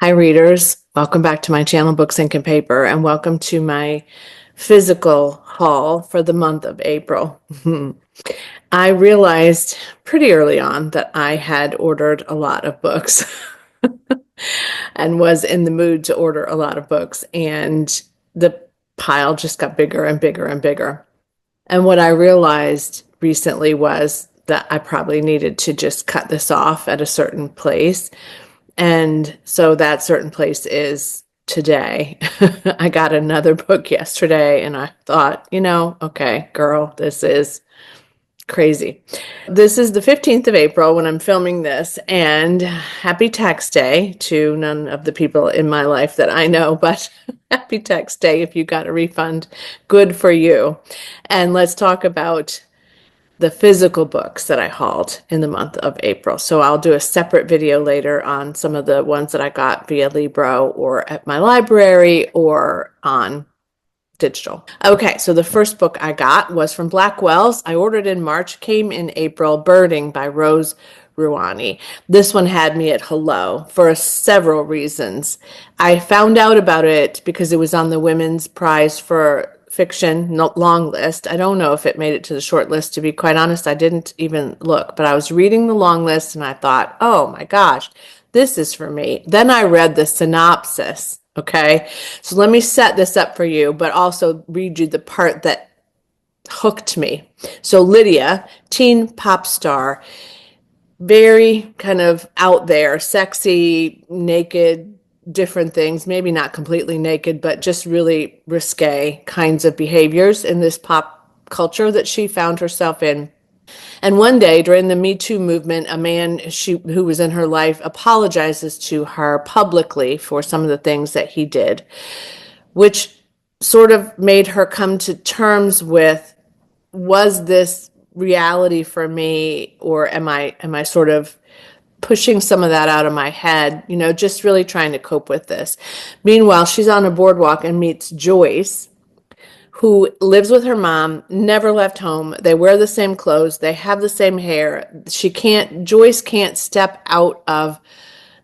Hi, readers. Welcome back to my channel, Books, Ink, and Paper, and welcome to my physical haul for the month of April. I realized pretty early on that I had ordered a lot of books and was in the mood to order a lot of books, and the pile just got bigger and bigger and bigger. And what I realized recently was that I probably needed to just cut this off at a certain place. And so that certain place is today. I got another book yesterday and I thought, okay, girl, this is crazy. This is the 15th of April when I'm filming this, and happy tax day to none of the people in my life that I know, but happy tax day if you got a refund. Good for you. And let's talk about the physical books that I hauled in the month of April. So I'll do a separate video later on some of the ones that I got via Libro or at my library or on digital. Okay, so the first book I got was from Blackwell's. I ordered in March, came in April, Birding by Rose Ruani. This one had me at hello for several reasons. I found out about it because it was on the Women's Prize for Fiction long list. I don't know if it made it to the short list, to be quite honest. I didn't even look, but I was reading the long list and I thought, oh my gosh, this is for me. Then I read the synopsis. Okay, so let me set this up for you, but also read you the part that hooked me. So Lydia, teen pop star, very kind of out there, sexy, naked, different things, maybe not completely naked, but just really risque kinds of behaviors in this pop culture that she found herself in. And one day during the Me Too movement, a man who was in her life apologizes to her publicly for some of the things that he did, which sort of made her come to terms with, was this reality for me, or am I sort of pushing some of that out of my head, just really trying to cope with this. Meanwhile, she's on a boardwalk and meets Joyce, who lives with her mom, never left home. They wear the same clothes. They have the same hair. Joyce can't step out of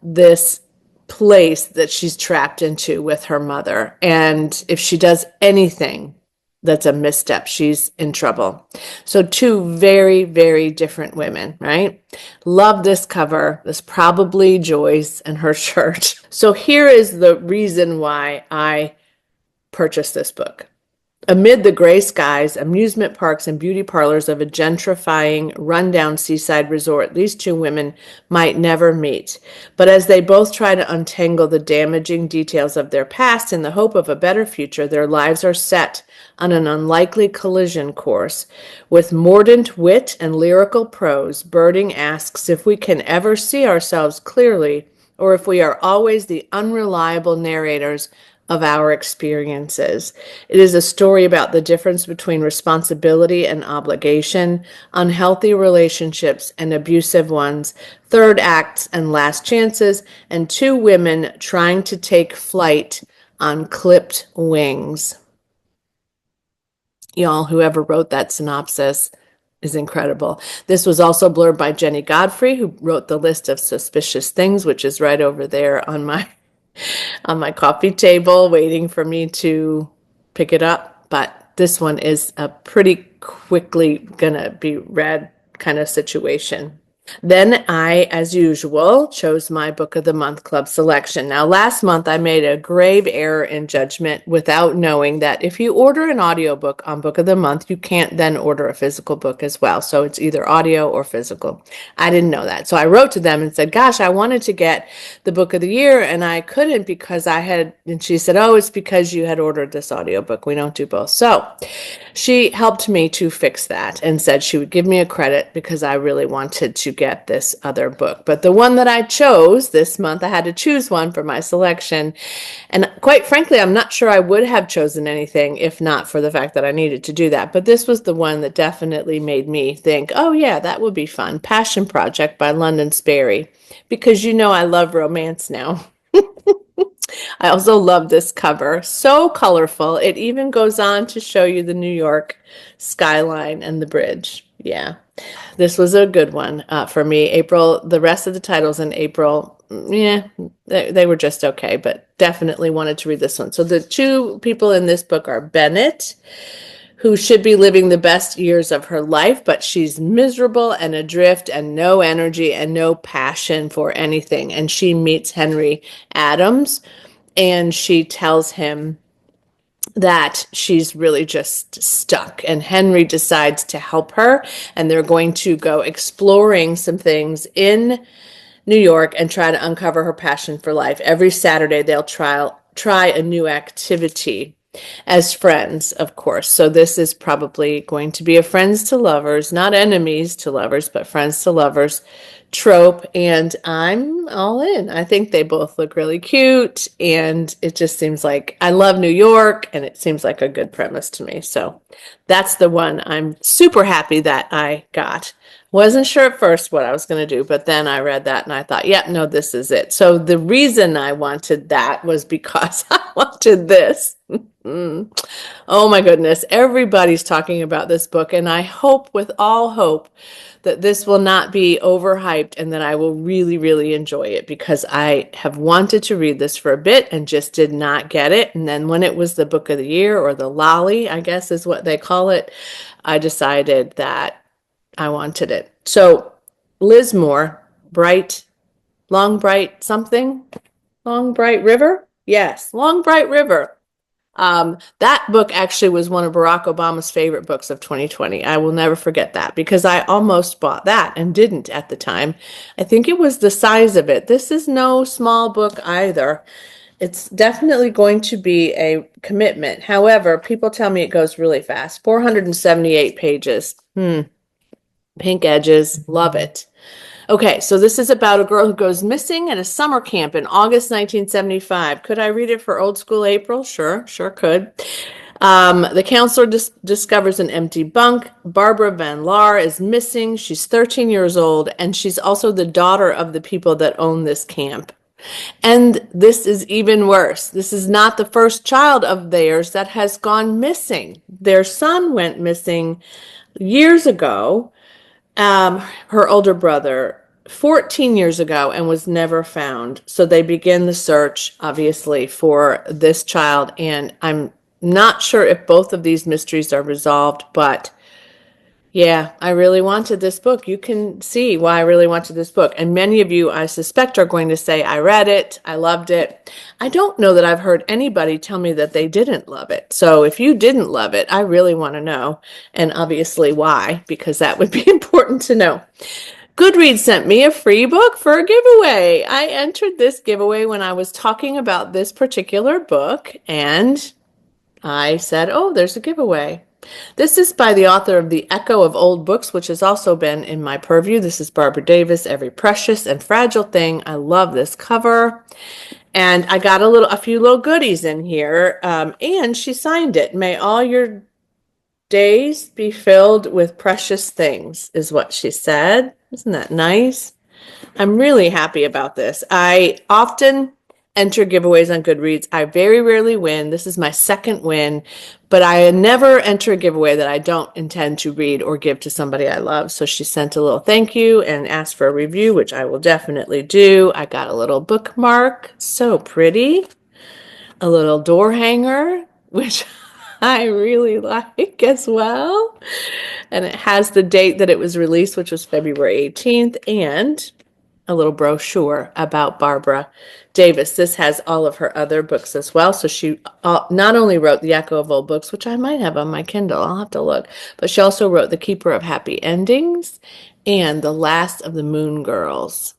this place that she's trapped into with her mother. And if she does anything that's a misstep, she's in trouble. So two very, very different women, right? Love this cover. This probably Joyce and her shirt. So here is the reason why I purchased this book. Amid the gray skies, amusement parks, and beauty parlors of a gentrifying, rundown seaside resort, these two women might never meet. But as they both try to untangle the damaging details of their past in the hope of a better future, their lives are set on an unlikely collision course. With mordant wit and lyrical prose, Birding asks if we can ever see ourselves clearly, or if we are always the unreliable narrators of our experiences. It is a story about the difference between responsibility and obligation, unhealthy relationships and abusive ones, third acts and last chances, and two women trying to take flight on clipped wings. Y'all, whoever wrote that synopsis is incredible. This was also blurred by Jenny Godfrey, who wrote the list of suspicious things, which is right over there on my coffee table waiting for me to pick it up. But this one is a pretty quickly gonna be read kind of situation. Then I, as usual, chose my Book of the Month Club selection. Now, last month I made a grave error in judgment without knowing that if you order an audiobook on Book of the Month, you can't then order a physical book as well. So it's either audio or physical. I didn't know that. So I wrote to them and said, gosh, I wanted to get the Book of the Year and I couldn't because and she said, oh, it's because you had ordered this audiobook. We don't do both. So she helped me to fix that and said she would give me a credit because I really wanted to get this other book. But the one that I chose this month, I had to choose one for my selection. And quite frankly, I'm not sure I would have chosen anything if not for the fact that I needed to do that. But this was the one that definitely made me think, oh yeah, that would be fun. Passion Project by London Sperry. Because I love romance now. I also love this cover. So colorful. It even goes on to show you the New York skyline and the bridge. Yeah. This was a good one for me. April, the rest of the titles in April yeah, they were just okay, but definitely wanted to read this one. So the two people in this book are Bennett, who should be living the best years of her life, but she's miserable and adrift and no energy and no passion for anything. And she meets Henry Adams, and she tells him that she's really just stuck. And Henry decides to help her, and they're going to go exploring some things in New York and try to uncover her passion for life. Every Saturday, they'll try a new activity as friends, of course. So this is probably going to be a friends to lovers, not enemies to lovers, but friends to lovers trope. And I'm all in. I think they both look really cute. And it just seems like I love New York, and it seems like a good premise to me. So that's the one I'm super happy that I got. Wasn't sure at first what I was going to do, but then I read that and I thought, yeah, no, this is it. So the reason I wanted that was because I wanted this. Oh my goodness. Everybody's talking about this book, and I hope with all hope that this will not be overhyped and that I will really, really enjoy it, because I have wanted to read this for a bit and just did not get it. And then when it was the book of the year, or the lolly, I guess is what they call it, I decided that I wanted it. So Liz Moore, Long Bright something, Long Bright River? Yes, Long Bright River. That book actually was one of Barack Obama's favorite books of 2020. I will never forget that, because I almost bought that and didn't at the time. I think it was the size of it. This is no small book either. It's definitely going to be a commitment. However, people tell me it goes really fast. 478 pages. Pink edges. Love it. Okay, so this is about a girl who goes missing at a summer camp in August 1975. Could I read it for old school April? Sure could. The counselor discovers an empty bunk. Barbara Van Laar is missing. She's 13 years old, and she's also the daughter of the people that own this camp. And this is even worse. This is not the first child of theirs that has gone missing. Their son went missing years ago, her older brother, 14 years ago, and was never found. So they begin the search, obviously, for this child. And I'm not sure if both of these mysteries are resolved, but yeah, I really wanted this book. You can see why I really wanted this book. And many of you, I suspect, are going to say, I read it, I loved it. I don't know that I've heard anybody tell me that they didn't love it. So if you didn't love it, I really want to know. And obviously why, because that would be important to know. Goodreads sent me a free book for a giveaway. I entered this giveaway when I was talking about this particular book, and I said, oh, there's a giveaway. This is by the author of The Echo of Old Books, which has also been in my purview. This is Barbara Davis, Every Precious and Fragile Thing. I love this cover. And I got a few little goodies in here. And she signed it. May all your days be filled with precious things, is what she said. Isn't that nice? I'm really happy about this. I often enter giveaways on Goodreads. I very rarely win. This is my second win, but I never enter a giveaway that I don't intend to read or give to somebody I love. So she sent a little thank you and asked for a review, which I will definitely do. I got a little bookmark, so pretty. A little door hanger, which I really like as well. And it has the date that it was released, which was February 18th, and a little brochure about Barbara Davis. This has all of her other books as well. So she not only wrote The Echo of Old Books, which I might have on my Kindle, I'll have to look, but she also wrote The Keeper of Happy Endings and The Last of the Moon Girls.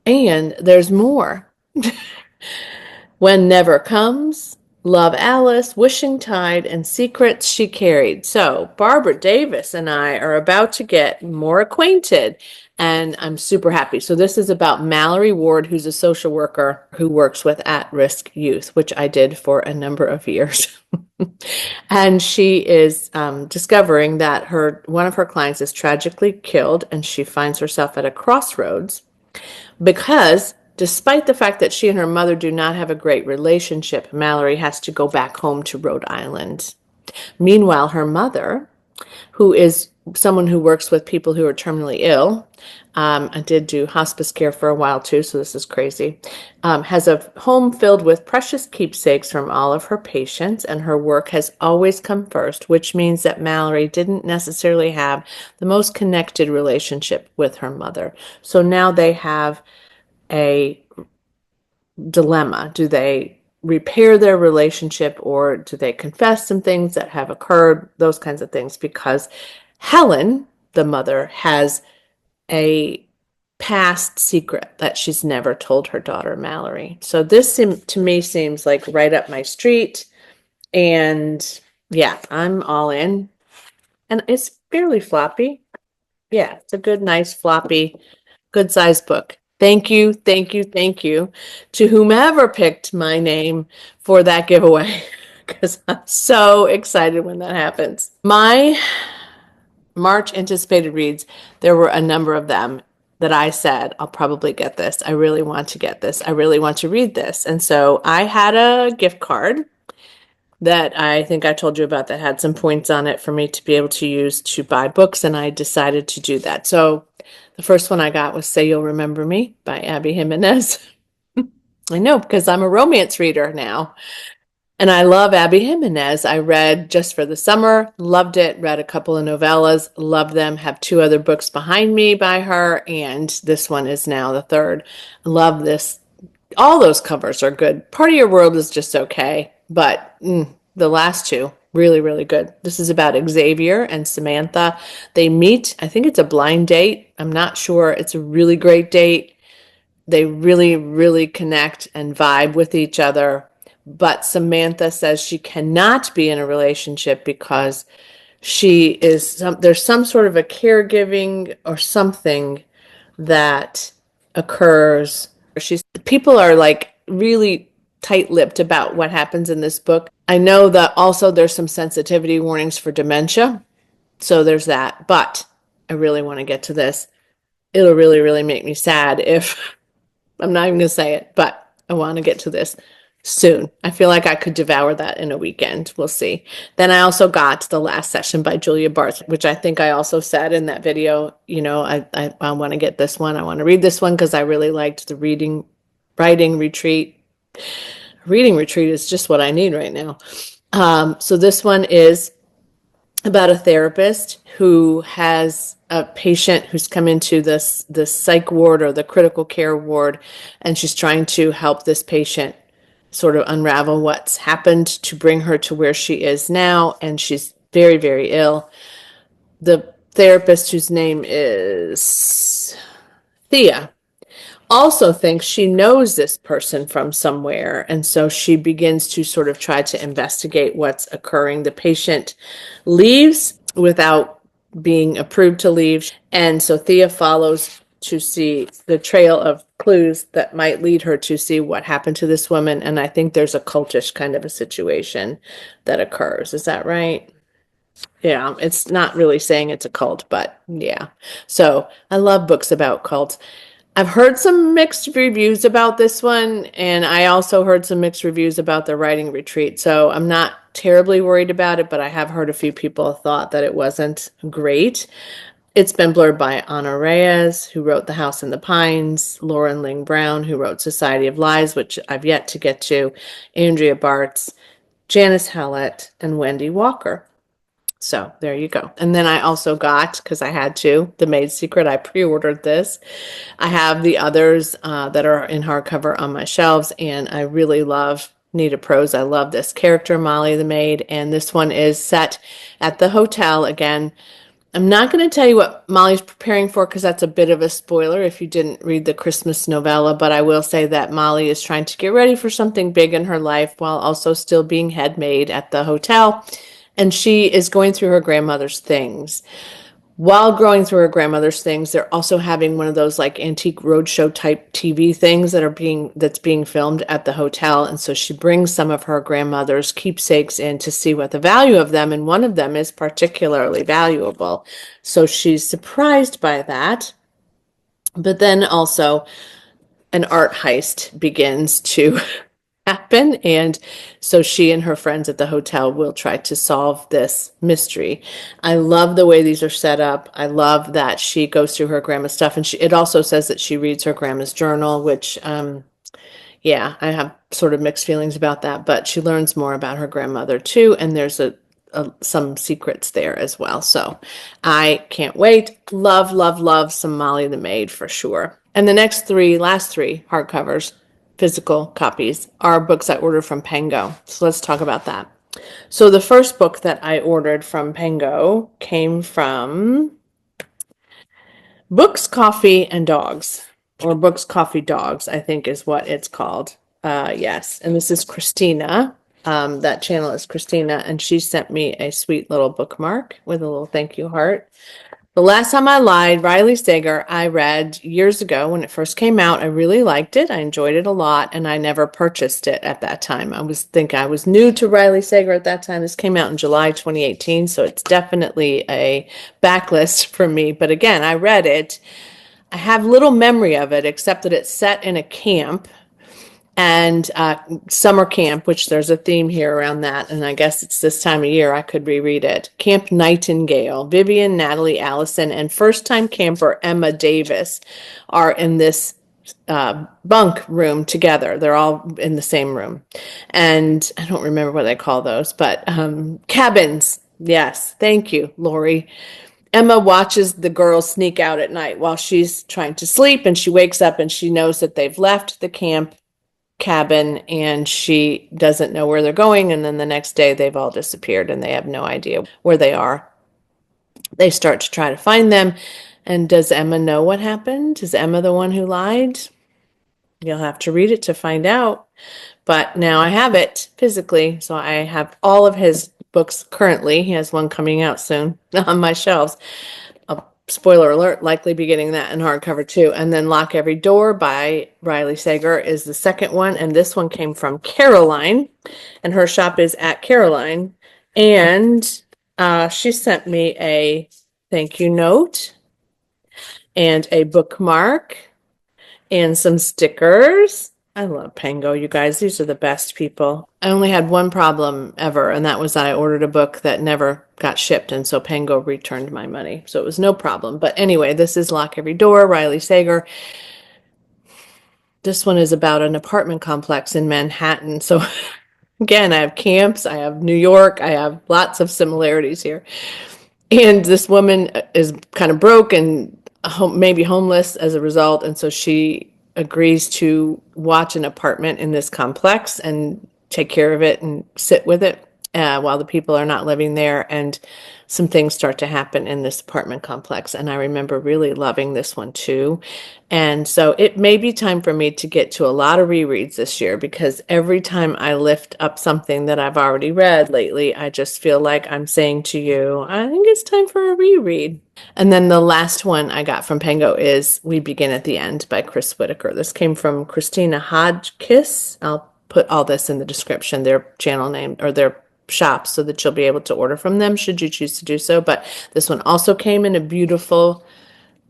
And there's more. When Never Comes, Love Alice, Wishing Tide, and Secrets She Carried. So Barbara Davis and I are about to get more acquainted, and I'm super happy. So this is about Mallory Ward, who's a social worker who works with at-risk youth, which I did for a number of years. And she is discovering that one of her clients is tragically killed, and she finds herself at a crossroads because despite the fact that she and her mother do not have a great relationship, Mallory has to go back home to Rhode Island. Meanwhile, her mother, who is someone who works with people who are terminally ill, I did do hospice care for a while too, so this is crazy. Has a home filled with precious keepsakes from all of her patients, and her work has always come first, which means that Mallory didn't necessarily have the most connected relationship with her mother. So now they have a dilemma. Do they repair their relationship, or do they confess some things that have occurred? Those kinds of things, because Helen, the mother, has a past secret that she's never told her daughter Mallory. So this to me seems like right up my street. And yeah, I'm all in. And it's fairly floppy. Yeah, it's a good, nice, floppy, good sized book. Thank you, thank you, thank you to whomever picked my name for that giveaway, because I'm so excited when that happens. My March anticipated reads, there were a number of them that I said, I'll probably get this. I really want to get this. I really want to read this. And so I had a gift card that I think I told you about that had some points on it for me to be able to use to buy books, and I decided to do that. So the first one I got was Say You'll Remember Me by Abby Jimenez. I know, because I'm a romance reader now. And I love Abby Jimenez. I read Just for the Summer, loved it, read a couple of novellas, loved them, have two other books behind me by her, and this one is now the third. Love this. All those covers are good. Part of Your World is just okay, but the last two, really, really good. This is about Xavier and Samantha. They meet. I think it's a blind date. I'm not sure. It's a really great date. They really, really connect and vibe with each other. But Samantha says she cannot be in a relationship because there's some sort of a caregiving or something that occurs. People are like really tight-lipped about what happens in this book. I know that also there's some sensitivity warnings for dementia. So there's that. But I really want to get to this. It'll really, really make me sad if I'm not even going to say it, but I want to get to this soon. I feel like I could devour that in a weekend. We'll see. Then I also got The Last Session by Julia Barth, which I think I also said in that video, I want to get this one. I want to read this one because I really liked the writing retreat. Reading retreat is just what I need right now. So this one is about a therapist who has a patient who's come into this psych ward or the critical care ward, and she's trying to help this patient sort of unravel what's happened to bring her to where she is now, and she's very, very ill. The therapist, whose name is Thea, also thinks she knows this person from somewhere, and so she begins to sort of try to investigate what's occurring. The patient leaves without being approved to leave, and so Thea follows to see the trail of clues that might lead her to see what happened to this woman, and I think there's a cultish kind of a situation that occurs. Is that right? Yeah, it's not really saying it's a cult, but yeah. So I love books about cults. I've heard some mixed reviews about this one, and I also heard some mixed reviews about the writing retreat. So I'm not terribly worried about it, but I have heard a few people thought that it wasn't great. It's been blurred by Ana Reyes, who wrote The House in the Pines, Lauren Ling Brown, who wrote Society of Lies, which I've yet to get to, Andrea Bartz, Janice Hallett, and Wendy Walker. So there you go. And then I also got, because I had to, The Maid Secret. I pre-ordered this. I have the others that are in hardcover on my shelves, and I really love Nita Prose. I love this character, Molly the Maid, and this one is set at the hotel again. I'm not going to tell you what Molly's preparing for because that's a bit of a spoiler if you didn't read the Christmas novella, but I will say that Molly is trying to get ready for something big in her life while also still being head maid at the hotel, and she is going through her grandmother's things. While going through her grandmother's things, they're also having one of those like antique roadshow type TV things that's being filmed at the hotel. And so she brings some of her grandmother's keepsakes in to see what the value of them, and one of them is particularly valuable. So she's surprised by that. But then also an art heist begins to happen. And so she and her friends at the hotel will try to solve this mystery. I love the way these are set up. I love that she goes through her grandma's stuff. And it also says that she reads her grandma's journal, which, yeah, I have sort of mixed feelings about that, but she learns more about her grandmother too. And there's some secrets there as well. So I can't wait. Love, love, love some Molly the Maid for sure. And the last three hardcovers, physical copies, are books I ordered from Pango. So let's talk about that. So the first book that I ordered from Pango came from Books, Coffee, and Dogs, or Books, Coffee, Dogs, I think is what it's called. Yes. And this is Christina. That channel is Christina, and she sent me a sweet little bookmark with a little thank you heart. The Last Time I Lied, Riley Sager, I read years ago when it first came out. I really liked it. I enjoyed it a lot, and I never purchased it at that time. I was new to Riley Sager at that time. This came out in July 2018, so it's definitely a backlist for me. But again, I read it. I have little memory of it, except that it's set in a camp and summer camp, which there's a theme here around that, and I guess it's this time of year I could reread it. Camp Nightingale. Vivian, Natalie, Allison, and first-time camper Emma Davis are in this bunk room together. They're all in the same room, and I don't remember what they call those, but cabins. Yes, thank you, Lori. Emma watches the girls sneak out at night while she's trying to sleep, and she wakes up and she knows that they've left the camp cabin and she doesn't know where they're going. And then the next day they've all disappeared and they have no idea where they are. They start to try to find them. And does Emma know what happened? Is Emma the one who lied? You'll have to read it to find out. But now I have it physically. So I have all of his books currently. He has one coming out soon on my shelves. Spoiler alert, likely be getting that in hardcover too. And then Lock Every Door by Riley Sager is the second one. And this one came from Caroline, and her shop is at Caroline. And she sent me a thank you note and a bookmark and some stickers. I love Pango, you guys. These are the best people. I only had one problem ever, and that was that I ordered a book that never got shipped, and so Pango returned my money. So it was no problem. But anyway, this is Lock Every Door, Riley Sager. This one is about an apartment complex in Manhattan. So again, I have camps, I have New York, I have lots of similarities here. And this woman is kind of broke and maybe homeless as a result, and so she agrees to watch an apartment in this complex and take care of it and sit with it while the people are not living there. And some things start to happen in this apartment complex. And I remember really loving this one too. And so it may be time for me to get to a lot of rereads this year, because every time I lift up something that I've already read lately, I just feel like I'm saying to you, I think it's time for a reread. And then the last one I got from Pango is We Begin at the End by Chris Whitaker. This came from Christina Hodgkiss. I'll put all this in the description, their channel name or their shop, so that you'll be able to order from them should you choose to do so. But this one also came in a beautiful,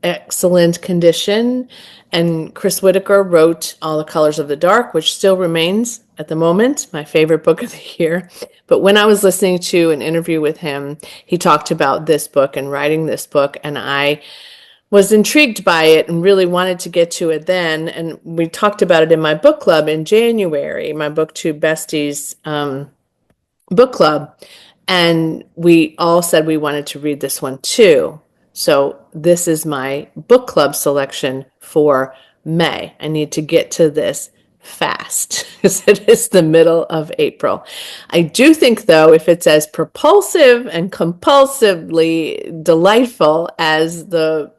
excellent condition. And Chris Whitaker wrote All the Colors of the Dark, which still remains at the moment my favorite book of the year. But when I was listening to an interview with him, he talked about this book and writing this book, and I was intrigued by it and really wanted to get to it then. And we talked about it in my book club in January, my BookTube Besties book club, and we all said we wanted to read this one too. So this is my book club selection for May. I need to get to this fast because it is the middle of April. I do think, though, if it's as propulsive and compulsively delightful as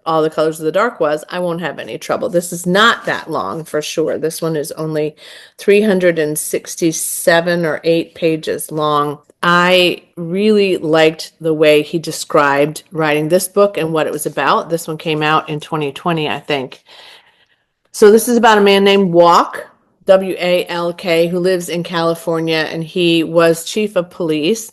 All the Colors of the Dark was, I won't have any trouble. This is not that long for sure. This one is only 367 or 8 pages long. I really liked the way he described writing this book and what it was about. This one came out in 2020, I think. So this is about a man named Walk, W-A-L-K, who lives in California, and he was chief of police,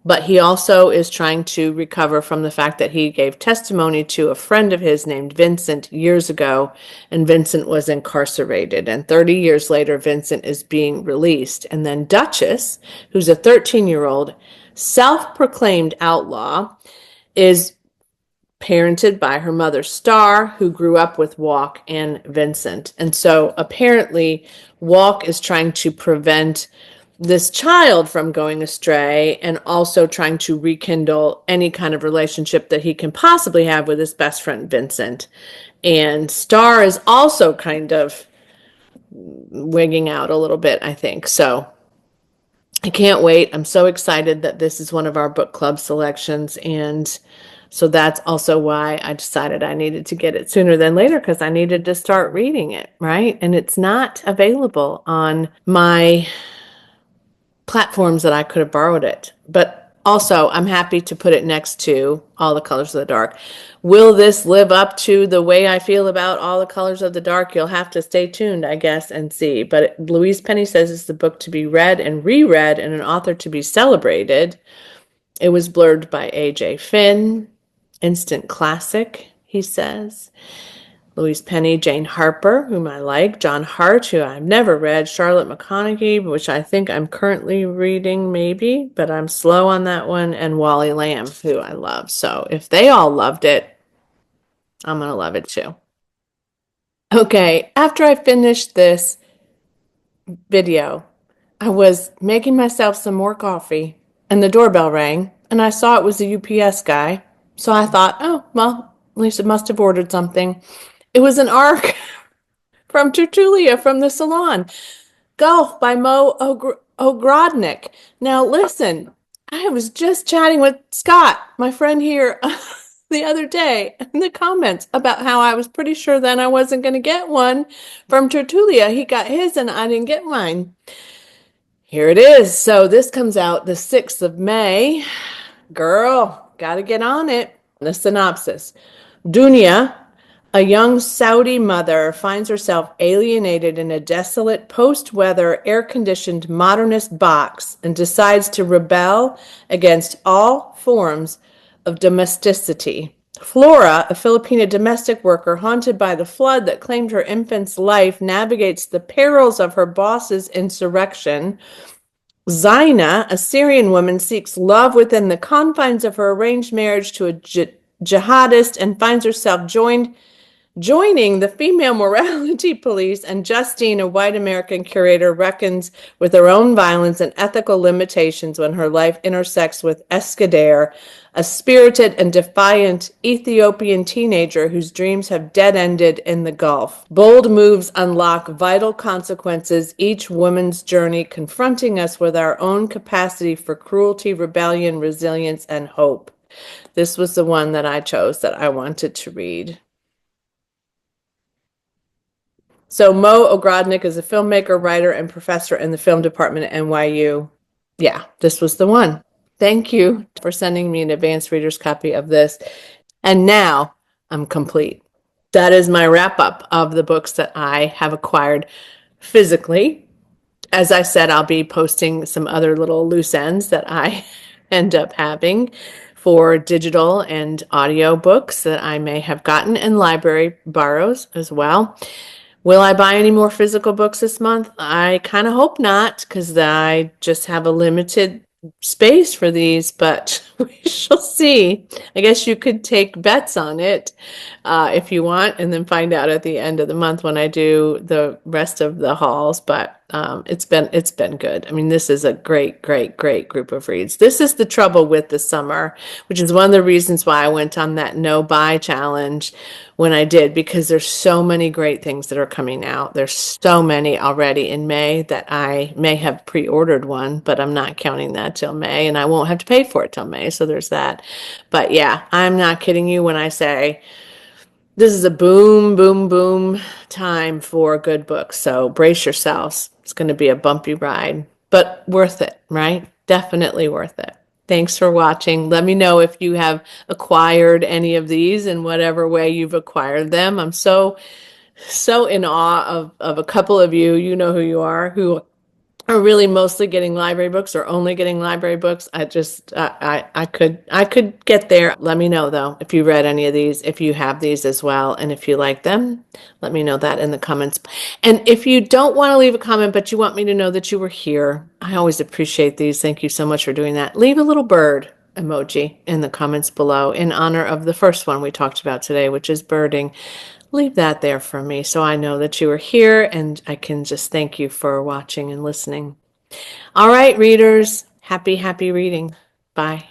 But he also is trying to recover from the fact that he gave testimony to a friend of his named Vincent years ago, and Vincent was incarcerated. And 30 years later, Vincent is being released. And then Duchess, who's a 13-year-old self-proclaimed outlaw, is parented by her mother, Star, who grew up with Walk and Vincent. And so apparently, Walk is trying to prevent this child from going astray and also trying to rekindle any kind of relationship that he can possibly have with his best friend, Vincent. And Star is also kind of wigging out a little bit, I think. So I can't wait. I'm so excited that this is one of our book club selections. And so that's also why I decided I needed to get it sooner than later, because I needed to start reading it, right? And it's not available on my platforms that I could have borrowed it. But also, I'm happy to put it next to All the Colors of the Dark. Will this live up to the way I feel about All the Colors of the Dark? You'll have to stay tuned, I guess, and see. But Louise Penny says it's the book to be read and reread and an author to be celebrated. It was blurred by A.J. Finn. Instant classic, he says. Louise Penny, Jane Harper, whom I like, John Hart, who I've never read, Charlotte McConaughey, which I think I'm currently reading maybe, but I'm slow on that one, and Wally Lamb, who I love. So if they all loved it, I'm going to love it too. Okay, after I finished this video, I was making myself some more coffee, and the doorbell rang, and I saw it was the UPS guy. So I thought, oh, well, Lisa must have ordered something. It was an ARC from Tertullia from the salon. Golf by Mo Ogrodnik. Now, listen, I was just chatting with Scott, my friend here, the other day in the comments about how I was pretty sure then I wasn't going to get one from Tertullia. He got his and I didn't get mine. Here it is. So this comes out the 6th of May. Girl, got to get on it. The synopsis. Dunya, a young Saudi mother, finds herself alienated in a desolate post-weather air-conditioned modernist box and decides to rebel against all forms of domesticity. Flora, a Filipina domestic worker haunted by the flood that claimed her infant's life, navigates the perils of her boss's insurrection. Zaina, a Syrian woman, seeks love within the confines of her arranged marriage to a jihadist and finds herself joining the female morality police, and Justine, a white American curator, reckons with her own violence and ethical limitations when her life intersects with Escadair, a spirited and defiant Ethiopian teenager whose dreams have dead-ended in the Gulf. Bold moves unlock vital consequences, each woman's journey confronting us with our own capacity for cruelty, rebellion, resilience, and hope. This was the one that I chose that I wanted to read. So Mo Ogrodnik is a filmmaker, writer, and professor in the film department at NYU. Yeah, this was the one. Thank you for sending me an advanced reader's copy of this. And now I'm complete. That is my wrap up of the books that I have acquired physically. As I said, I'll be posting some other little loose ends that I end up having for digital and audio books that I may have gotten, and library borrows as well. Will I buy any more physical books this month? I kind of hope not, because I just have a limited space for these, but we shall see. I guess you could take bets on it if you want, and then find out at the end of the month when I do the rest of the hauls. But it's been good. I mean, this is a great group of reads. This is the trouble with the summer, which is one of the reasons why I went on that no buy challenge when I did, because there's so many great things that are coming out. There's so many already in May that I may have pre-ordered one, but I'm not counting that till May, and I won't have to pay for it till May. So there's that. But yeah, I'm not kidding you when I say this is a boom time for good books. So brace yourselves. It's going to be a bumpy ride, but worth it, right? Definitely worth it. Thanks for watching. Let me know if you have acquired any of these in whatever way you've acquired them. I'm so in awe of a couple of you, you know who you are, who are really mostly getting library books or only getting library books. I could get there. Let me know though if you read any of these, if you have these as well, and if you like them, let me know that in the comments. And if you don't want to leave a comment, but you want me to know that you were here, I always appreciate these. Thank you so much for doing that. Leave a little bird emoji in the comments below in honor of the first one we talked about today, which is birding. Leave that there for me so I know that you are here and I can just thank you for watching and listening. All right, readers, happy reading. Bye.